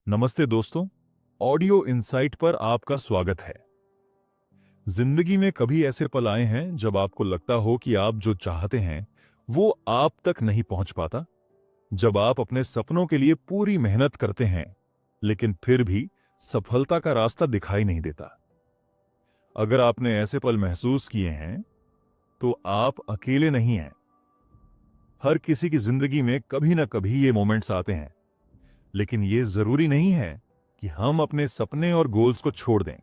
नमस्ते दोस्तों, audio insight पर आपका स्वागत है। जिंदगी में कभी ऐसे पल आए हैं जब आपको लगता हो कि आप जो चाहते हैं वो आप तक नहीं पहुंच पाता? जब आप अपने सपनों के लिए पूरी मेहनत करते हैं लेकिन फिर भी सफलता का रास्ता दिखाई नहीं देता। अगर आपने ऐसे पल महसूस किए हैं तो आप अकेले नहीं हैं। हर किसी की जिंदगी में कभी ना कभी ये मोमेंट्स आते हैं, लेकिन ये जरूरी नहीं है कि हम अपने सपने और गोल्स को छोड़ दें,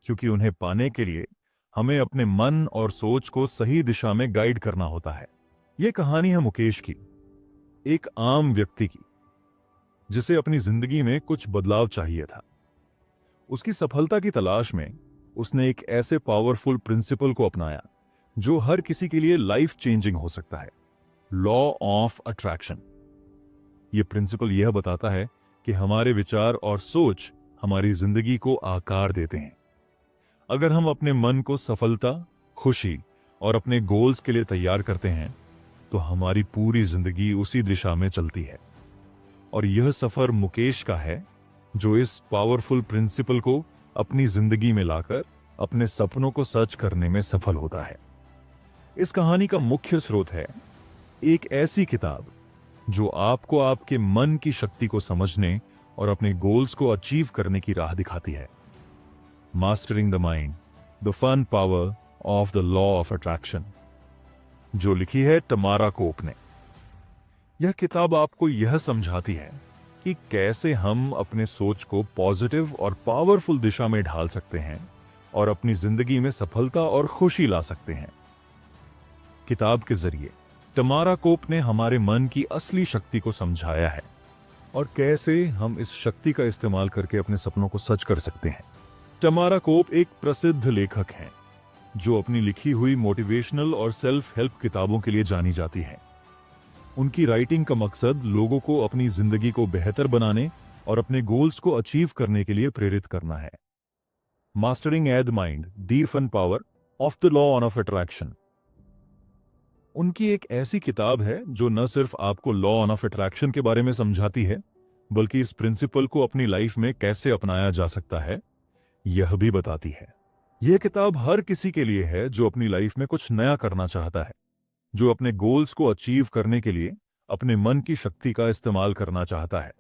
क्योंकि उन्हें पाने के लिए हमें अपने मन और सोच को सही दिशा में गाइड करना होता है। यह कहानी है मुकेश की, एक आम व्यक्ति की, जिसे अपनी जिंदगी में कुछ बदलाव चाहिए था। उसकी सफलता की तलाश में उसने एक ऐसे पावरफुल प्रिंसिपल को अपनाया जो हर किसी के लिए लाइफ चेंजिंग हो सकता है, लॉ ऑफ अट्रैक्शन। यह प्रिंसिपल यह बताता है कि हमारे विचार और सोच हमारी जिंदगी को आकार देते हैं। अगर हम अपने मन को सफलता, खुशी और अपने गोल्स के लिए तैयार करते हैं तो हमारी पूरी जिंदगी उसी दिशा में चलती है। और यह सफर मुकेश का है, जो इस पावरफुल प्रिंसिपल को अपनी जिंदगी में लाकर अपने सपनों को सच करने में सफल होता है। इस कहानी का मुख्य स्रोत है एक ऐसी किताब जो आपको आपके मन की शक्ति को समझने और अपने गोल्स को अचीव करने की राह दिखाती है। Mastering the mind, the fun power of the law of attraction, जो लिखी है तमारा कोप ने। यह किताब आपको यह समझाती है कि कैसे हम अपने सोच को पॉजिटिव और पावरफुल दिशा में ढाल सकते हैं और अपनी जिंदगी में सफलता और खुशी ला सकते हैं। किताब के जरिए तमारा कोप ने हमारे मन की असली शक्ति को समझाया है और कैसे हम इस शक्ति का इस्तेमाल करके अपने सपनों को सच कर सकते हैं। तमारा कोप एक प्रसिद्ध लेखक हैं जो अपनी लिखी हुई मोटिवेशनल और सेल्फ हेल्प किताबों के लिए जानी जाती हैं। उनकी राइटिंग का मकसद लोगों को अपनी जिंदगी को बेहतर बनाने और अपने गोल्स को अचीव करने के लिए प्रेरित करना है। Mastering the mind, the fun power of the law of attraction उनकी एक ऐसी किताब है जो न सिर्फ आपको लॉ ऑफ अट्रैक्शन के बारे में समझाती है, बल्कि इस प्रिंसिपल को अपनी लाइफ में कैसे अपनाया जा सकता है यह भी बताती है। यह किताब हर किसी के लिए है जो अपनी लाइफ में कुछ नया करना चाहता है, जो अपने गोल्स को अचीव करने के लिए अपने मन की शक्ति का इस्तेमाल करना चाहता है।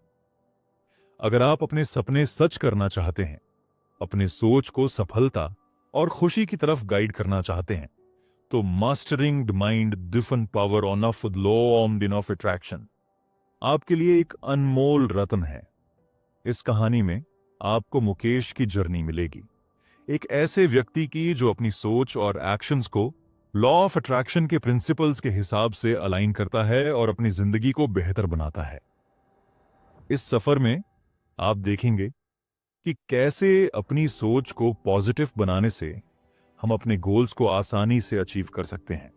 अगर आप अपने सपने सच करना चाहते हैं, अपने सोच को सफलता और खुशी की तरफ गाइड करना चाहते हैं, तो mastering the mind, the power of law of attraction आपके लिए एक अनमोल रत्न है। इस कहानी में आपको मुकेश की जर्नी मिलेगी, एक ऐसे व्यक्ति की जो अपनी सोच और एक्शंस को लॉ ऑफ अट्रैक्शन के प्रिंसिपल्स के हिसाब से अलाइन करता है और अपनी जिंदगी को बेहतर बनाता है। इस सफर में आप देखेंगे कि कैसे अपनी सोच को पॉजिटिव बनाने से हम अपने गोल्स को आसानी से अचीव कर सकते हैं।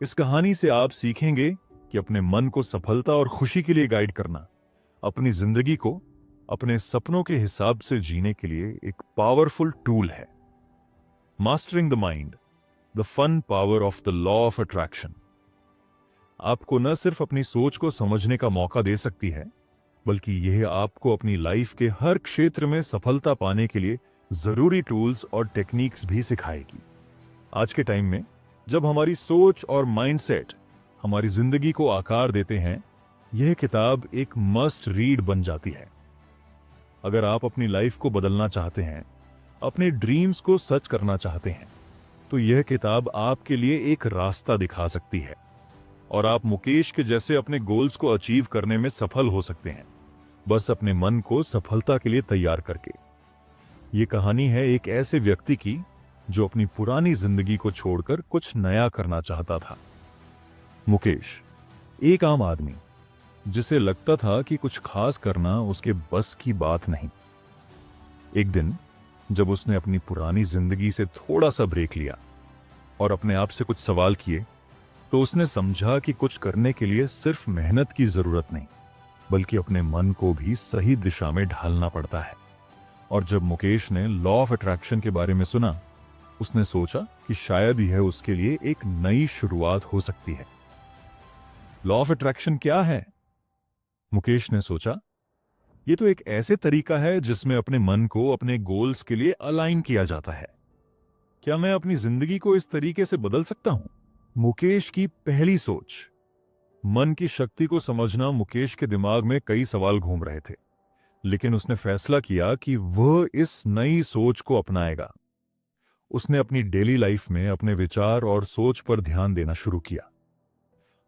इस कहानी से आप सीखेंगे कि अपने मन को सफलता और खुशी के लिए गाइड करना अपनी जिंदगी को अपने सपनों के हिसाब से जीने के लिए एक पावरफुल टूल है। Mastering the mind, the fun power of the law of attraction आपको न सिर्फ अपनी सोच को समझने का मौका दे सकती है, बल्कि यह आपको अपनी लाइफ के हर क्षेत्र में सफलता पाने के लिए जरूरी टूल्स और टेक्निक्स भी सिखाएगी। आज के टाइम में जब हमारी सोच और माइंडसेट हमारी जिंदगी को आकार देते हैं, यह किताब एक मस्ट रीड बन जाती है। अगर आप अपनी लाइफ को बदलना चाहते हैं, अपने ड्रीम्स को सच करना चाहते हैं, तो यह किताब आपके लिए एक रास्ता दिखा सकती है और आप मुकेश के जैसे अपने गोल्स को अचीव करने में सफल हो सकते हैं, बस अपने मन को सफलता के लिए तैयार करके। यह कहानी है एक ऐसे व्यक्ति की जो अपनी पुरानी जिंदगी को छोड़कर कुछ नया करना चाहता था। मुकेश, एक आम आदमी जिसे लगता था कि कुछ खास करना उसके बस की बात नहीं। एक दिन जब उसने अपनी पुरानी जिंदगी से थोड़ा सा ब्रेक लिया और अपने आप से कुछ सवाल किए, तो उसने समझा कि कुछ करने के लिए सिर्फ मेहनत की जरूरत नहीं, बल्कि अपने मन को भी सही दिशा में ढालना पड़ता है। और जब मुकेश ने लॉ ऑफ अट्रैक्शन के बारे में सुना, उसने सोचा कि शायद यह उसके लिए एक नई शुरुआत हो सकती है। लॉ ऑफ अट्रैक्शन क्या है? मुकेश ने सोचा, ये तो एक ऐसे तरीका है जिसमें अपने मन को अपने गोल्स के लिए अलाइन किया जाता है। क्या मैं अपनी जिंदगी को इस तरीके से बदल सकता हूं? मुकेश की पहली सोच। मन की शक्ति को समझना। मुकेश के दिमाग में कई सवाल घूम रहे थे, लेकिन उसने फैसला किया कि वह इस नई सोच को अपनाएगा। उसने अपनी डेली लाइफ में अपने विचार और सोच पर ध्यान देना शुरू किया।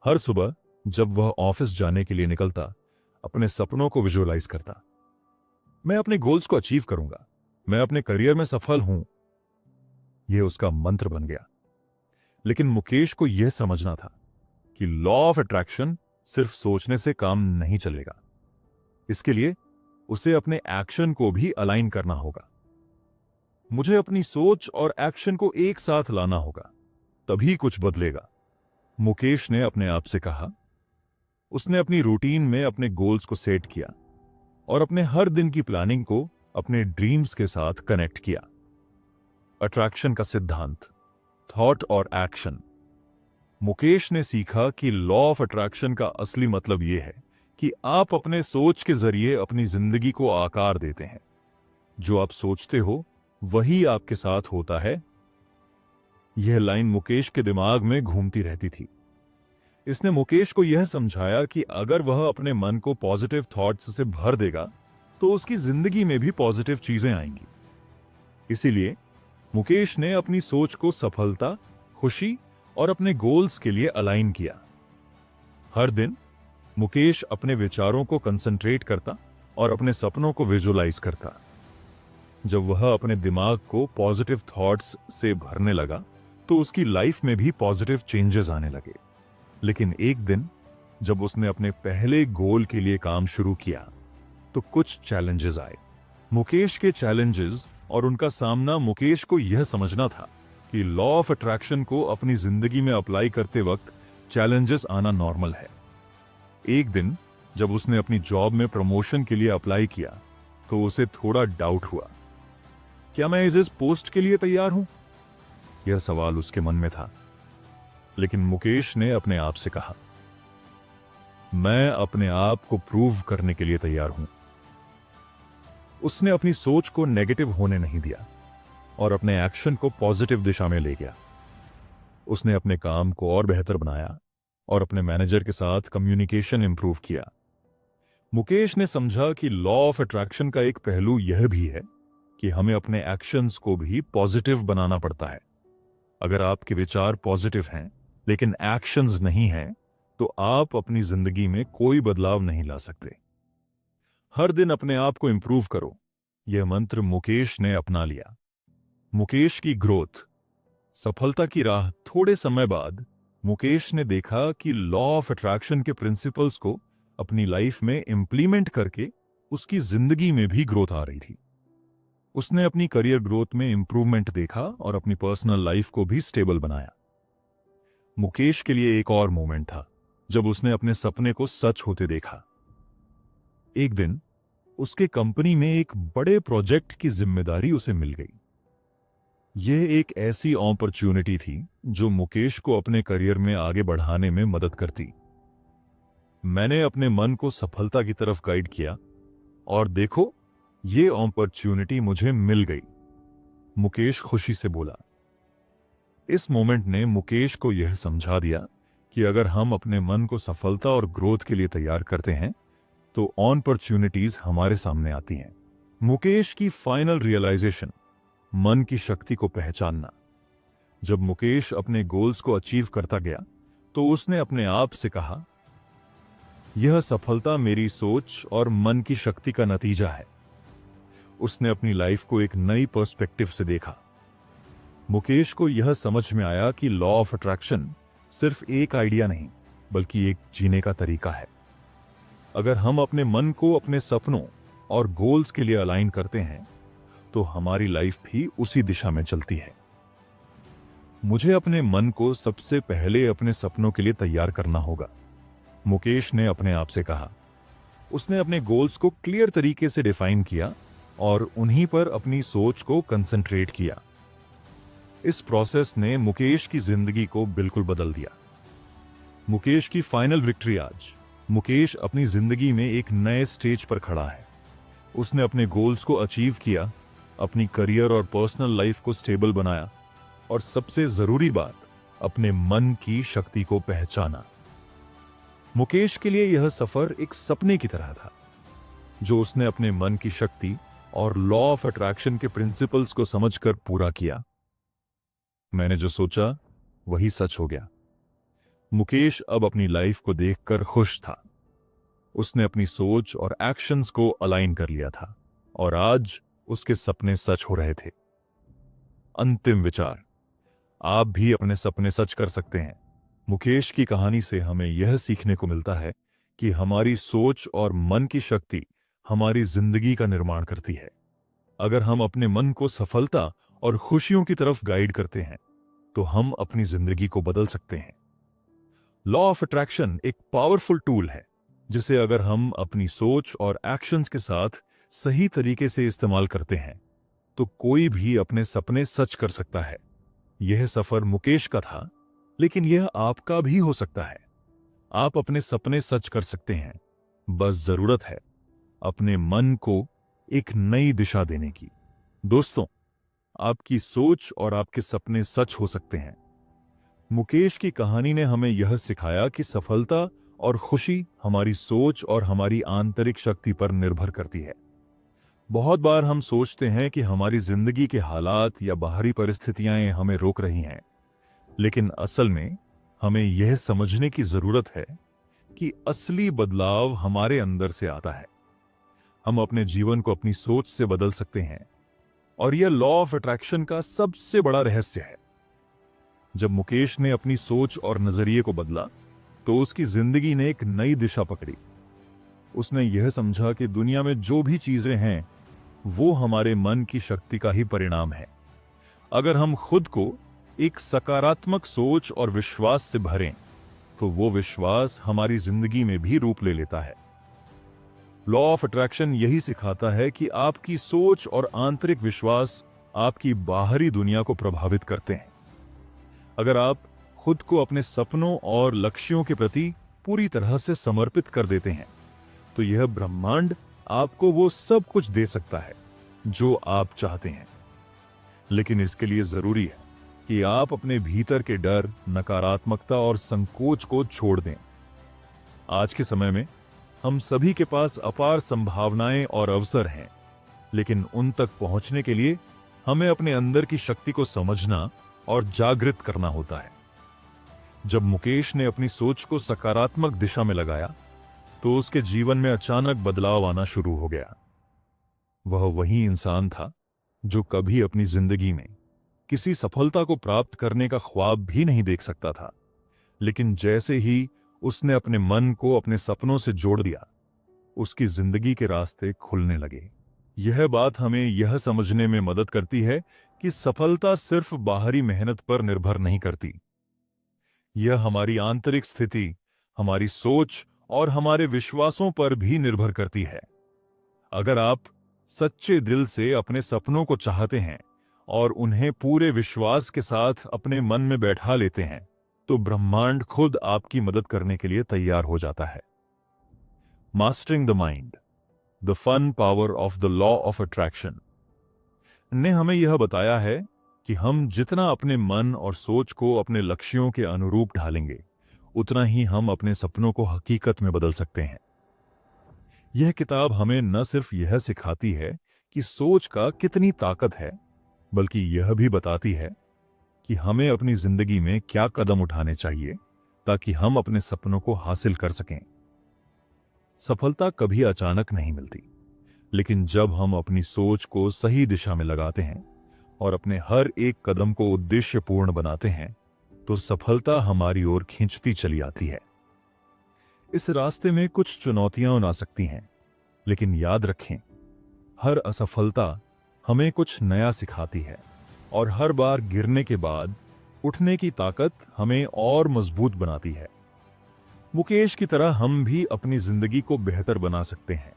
हर सुबह जब वह ऑफिस जाने के लिए निकलता, अपने सपनों को विजुअलाइज करता। मैं अपने गोल्स को अचीव करूंगा, मैं अपने करियर में सफल हूं। यह उसका मंत्र बन गया। लेकिन मुकेश को यह समझना था कि लॉ ऑफ अट्रैक्शन सिर्फ सोचने से काम नहीं चलेगा। इसके लिए उसे अपने एक्शन को भी अलाइन करना होगा। मुझे अपनी सोच और एक्शन को एक साथ लाना होगा, तभी कुछ बदलेगा, मुकेश ने अपने आप से कहा। उसने अपनी रूटीन में अपने गोल्स को सेट किया और अपने हर दिन की प्लानिंग को अपने ड्रीम्स के साथ कनेक्ट किया। अट्रैक्शन का सिद्धांत, थॉट और एक्शन। मुकेश ने सीखा कि लॉ ऑफ अट्रैक्शन का असली मतलब यह है कि आप अपने सोच के जरिए अपनी जिंदगी को आकार देते हैं। जो आप सोचते हो वही आपके साथ होता है। यह लाइन मुकेश के दिमाग में घूमती रहती थी। इसने मुकेश को यह समझाया कि अगर वह अपने मन को पॉजिटिव थॉट्स से भर देगा तो उसकी जिंदगी में भी पॉजिटिव चीजें आएंगी। इसीलिए मुकेश ने अपनी सोच को सफलता, खुशी और अपने गोल्स के लिए अलाइन किया। हर दिन मुकेश अपने विचारों को कंसंट्रेट करता और अपने सपनों को विजुअलाइज करता। जब वह अपने दिमाग को पॉजिटिव थॉट्स से भरने लगा तो उसकी लाइफ में भी पॉजिटिव चेंजेस आने लगे। लेकिन एक दिन जब उसने अपने पहले गोल के लिए काम शुरू किया तो कुछ चैलेंजेस आए। मुकेश के चैलेंजेस और उनका सामना। मुकेश को यह समझना था कि लॉ ऑफ अट्रैक्शन को अपनी जिंदगी में अप्लाई करते वक्त चैलेंजेस आना नॉर्मल है। एक दिन जब उसने अपनी जॉब में प्रमोशन के लिए अप्लाई किया तो उसे थोड़ा डाउट हुआ। क्या मैं इस पोस्ट के लिए तैयार हूं? यह सवाल उसके मन में था। लेकिन मुकेश ने अपने आप से कहा, मैं अपने आप को प्रूव करने के लिए तैयार हूं। उसने अपनी सोच को नेगेटिव होने नहीं दिया और अपने एक्शन को पॉजिटिव दिशा में ले गया। उसने अपने काम को और बेहतर बनाया और अपने मैनेजर के साथ कम्युनिकेशन इंप्रूव किया। मुकेश ने समझा कि लॉ ऑफ अट्रैक्शन का एक पहलू यह भी है कि हमें अपने एक्शंस को भी पॉजिटिव बनाना पड़ता है। अगर आपके विचार पॉजिटिव हैं लेकिन एक्शंस नहीं हैं तो आप अपनी जिंदगी में कोई बदलाव नहीं ला सकते। हर दिन अपने आप को इंप्रूव करो, यह मंत्र मुकेश ने अपना लिया। मुकेश की ग्रोथ, सफलता की राह। थोड़े समय बाद मुकेश ने देखा कि लॉ ऑफ अट्रैक्शन के प्रिंसिपल्स को अपनी लाइफ में इंप्लीमेंट करके उसकी जिंदगी में भी ग्रोथ आ रही थी। उसने अपनी करियर ग्रोथ में इंप्रूवमेंट देखा और अपनी पर्सनल लाइफ को भी स्टेबल बनाया। मुकेश के लिए एक और मोमेंट था जब उसने अपने सपने को सच होते देखा। एक दिन उसके कंपनी में एक बड़े प्रोजेक्ट की जिम्मेदारी उसे मिल गई। यह एक ऐसी अपॉर्चुनिटी थी जो मुकेश को अपने करियर में आगे बढ़ाने में मदद करती। मैंने अपने मन को सफलता की तरफ गाइड किया और देखो, यह अपॉर्चुनिटी मुझे मिल गई, मुकेश खुशी से बोला। इस मोमेंट ने मुकेश को यह समझा दिया कि अगर हम अपने मन को सफलता और ग्रोथ के लिए तैयार करते हैं तो अपॉर्चुनिटीज हमारे सामने आती हैं। मुकेश की फाइनल रियलाइजेशन, मन की शक्ति को पहचानना। जब मुकेश अपने गोल्स को अचीव करता गया तो उसने अपने आप से कहा, यह सफलता मेरी सोच और मन की शक्ति का नतीजा है। उसने अपनी लाइफ को एक नई पर्सपेक्टिव से देखा। मुकेश को यह समझ में आया कि लॉ ऑफ अट्रैक्शन सिर्फ एक आइडिया नहीं बल्कि एक जीने का तरीका है। अगर हम अपने मन को अपने सपनों और गोल्स के लिए अलाइन करते हैं तो हमारी लाइफ भी उसी दिशा में चलती है। मुझे अपने मन को सबसे पहले अपने सपनों के लिए तैयार करना होगा, मुकेश ने अपने आप से कहा। उसने अपने गोल्स को क्लियर तरीके से डिफाइन किया और उन्हीं पर अपनी सोच को कंसंट्रेट किया। इस प्रोसेस ने मुकेश की जिंदगी को बिल्कुल बदल दिया। मुकेश की फाइनल विक्ट्री आज। मुकेश अपनी जिंदगी में एक नए स्टेज पर खड़ा है। उसने अपने गोल्स को अचीव किया, अपनी करियर और पर्सनल लाइफ को स्टेबल बनाया और सबसे जरूरी बात, अपने मन की शक्ति को पहचाना। मुकेश के लिए यह सफर एक सपने की तरह था, जो उसने अपने मन की शक्ति और लॉ ऑफ अट्रैक्शन के प्रिंसिपल्स को समझकर पूरा किया। मैंने जो सोचा वही सच हो गया। मुकेश अब अपनी लाइफ को देखकर खुश था। उसने अपनी सोच और एक्शंस को अलाइन कर लिया था और आज उसके सपने सच हो रहे थे। अंतिम विचार, आप भी अपने सपने सच कर सकते हैं। मुकेश की कहानी से हमें यह सीखने को मिलता है कि हमारी सोच और मन की शक्ति हमारी जिंदगी का निर्माण करती है। अगर हम अपने मन को सफलता और खुशियों की तरफ गाइड करते हैं तो हम अपनी जिंदगी को बदल सकते हैं। लॉ ऑफ अट्रैक्शन एक पावरफुल टूल है जिसे अगर हम अपनी सोच और एक्शंस के साथ सही तरीके से इस्तेमाल करते हैं तो कोई भी अपने सपने सच कर सकता है। यह सफर मुकेश का था, लेकिन यह आपका भी हो सकता है। आप अपने सपने सच कर सकते हैं। बस जरूरत है अपने मन को एक नई दिशा देने की। दोस्तों, आपकी सोच और आपके सपने सच हो सकते हैं। मुकेश की कहानी ने हमें यह सिखाया कि सफलता और खुशी हमारी सोच और हमारी आंतरिक शक्ति पर निर्भर करती है। बहुत बार हम सोचते हैं कि हमारी जिंदगी के हालात या बाहरी परिस्थितियां हमें रोक रही हैं, लेकिन असल में हमें यह समझने की जरूरत है कि असली बदलाव हमारे अंदर से आता है। हम अपने जीवन को अपनी सोच से बदल सकते हैं और यह लॉ ऑफ अट्रैक्शन का सबसे बड़ा रहस्य है। जब मुकेश ने अपनी सोच और नजरिए को बदला तो उसकी जिंदगी ने एक नई दिशा पकड़ी। उसने यह समझा कि दुनिया में जो भी चीजें हैं वो हमारे मन की शक्ति का ही परिणाम है। अगर हम खुद को एक सकारात्मक सोच और विश्वास से भरें तो वो विश्वास हमारी जिंदगी में भी रूप ले लेता है। लॉ ऑफ अट्रैक्शन यही सिखाता है कि आपकी सोच और आंतरिक विश्वास आपकी बाहरी दुनिया को प्रभावित करते हैं। अगर आप खुद को अपने सपनों और लक्ष्यों के प्रति पूरी तरह से समर्पित कर देते हैं तो यह ब्रह्मांड आपको वो सब कुछ दे सकता है जो आप चाहते हैं। लेकिन इसके लिए जरूरी है कि आप अपने भीतर के डर, नकारात्मकता और संकोच को छोड़ दें। आज के समय में हम सभी के पास अपार संभावनाएं और अवसर हैं, लेकिन उन तक पहुंचने के लिए हमें अपने अंदर की शक्ति को समझना और जागृत करना होता है। जब मुकेश ने अपनी सोच को सकारात्मक दिशा में लगाया तो उसके जीवन में अचानक बदलाव आना शुरू हो गया। वह वही इंसान था जो कभी अपनी जिंदगी में किसी सफलता को प्राप्त करने का ख्वाब भी नहीं देख सकता था, लेकिन जैसे ही उसने अपने मन को अपने सपनों से जोड़ दिया, उसकी जिंदगी के रास्ते खुलने लगे। यह बात हमें यह समझने में मदद करती है कि सफलता सिर्फ बाहरी मेहनत पर निर्भर नहीं करती। यह हमारी आंतरिक स्थिति, हमारी सोच और हमारे विश्वासों पर भी निर्भर करती है। अगर आप सच्चे दिल से अपने सपनों को चाहते हैं और उन्हें पूरे विश्वास के साथ अपने मन में बैठा लेते हैं तो ब्रह्मांड खुद आपकी मदद करने के लिए तैयार हो जाता है। Mastering the mind, the fun power of the law of attraction ने हमें यह बताया है कि हम जितना अपने मन और सोच को अपने लक्ष्यों के अनुरूप ढालेंगे, उतना ही हम अपने सपनों को हकीकत में बदल सकते हैं। यह किताब हमें न सिर्फ यह सिखाती है कि सोच का कितनी ताकत है, बल्कि यह भी बताती है कि हमें अपनी जिंदगी में क्या कदम उठाने चाहिए ताकि हम अपने सपनों को हासिल कर सकें। सफलता कभी अचानक नहीं मिलती, लेकिन जब हम अपनी सोच को सही दिशा में लगाते हैं और अपने हर एक कदम को उद्देश्यपूर्ण बनाते हैं तो सफलता हमारी ओर खींचती चली आती है। इस रास्ते में कुछ चुनौतियां आ सकती हैं, लेकिन याद रखें, हर असफलता हमें कुछ नया सिखाती है और हर बार गिरने के बाद उठने की ताकत हमें और मजबूत बनाती है। मुकेश की तरह हम भी अपनी जिंदगी को बेहतर बना सकते हैं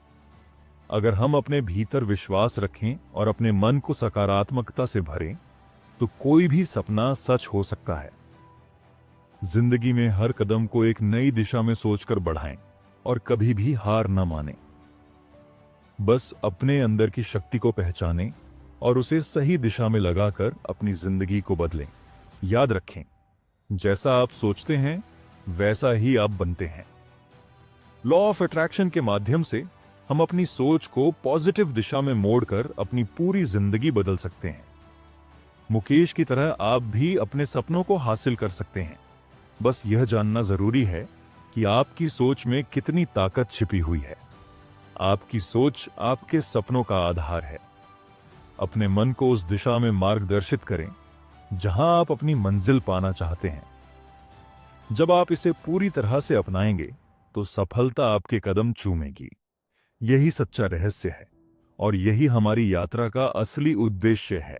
अगर हम अपने भीतर विश्वास रखें और अपने मन को सकारात्मकता से भरें तो कोई भी सपना सच हो सकता है। जिंदगी में हर कदम को एक नई दिशा में सोचकर बढ़ाएं और कभी भी हार न मानें। बस अपने अंदर की शक्ति को पहचानें और उसे सही दिशा में लगाकर अपनी जिंदगी को बदलें। याद रखें, जैसा आप सोचते हैं वैसा ही आप बनते हैं। लॉ ऑफ अट्रैक्शन के माध्यम से हम अपनी सोच को पॉजिटिव दिशा में मोड़कर अपनी पूरी जिंदगी बदल सकते हैं। मुकेश की तरह आप भी अपने सपनों को हासिल कर सकते हैं। बस यह जानना जरूरी है कि आपकी सोच में कितनी ताकत छिपी हुई है। आपकी सोच आपके सपनों का आधार है। अपने मन को उस दिशा में मार्गदर्शित करें जहां आप अपनी मंजिल पाना चाहते हैं। जब आप इसे पूरी तरह से अपनाएंगे तो सफलता आपके कदम चूमेगी। यही सच्चा रहस्य है और यही हमारी यात्रा का असली उद्देश्य है।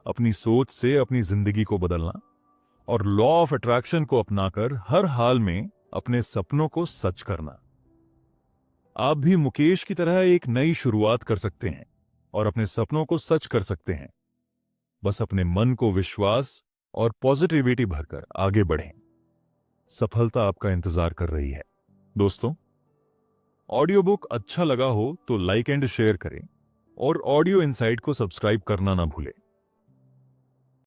अपनी सोच से अपनी जिंदगी को बदलना और लॉ ऑफ अट्रैक्शन को अपनाकर हर हाल में अपने सपनों को सच करना। आप भी मुकेश की तरह एक नई शुरुआत कर सकते हैं और अपने सपनों को सच कर सकते हैं। बस अपने मन को विश्वास और पॉजिटिविटी भरकर आगे बढ़ें। सफलता आपका इंतजार कर रही है। दोस्तों, ऑडियो बुक अच्छा लगा हो तो लाइक एंड शेयर करें और ऑडियो इनसाइट को सब्सक्राइब करना ना भूलें।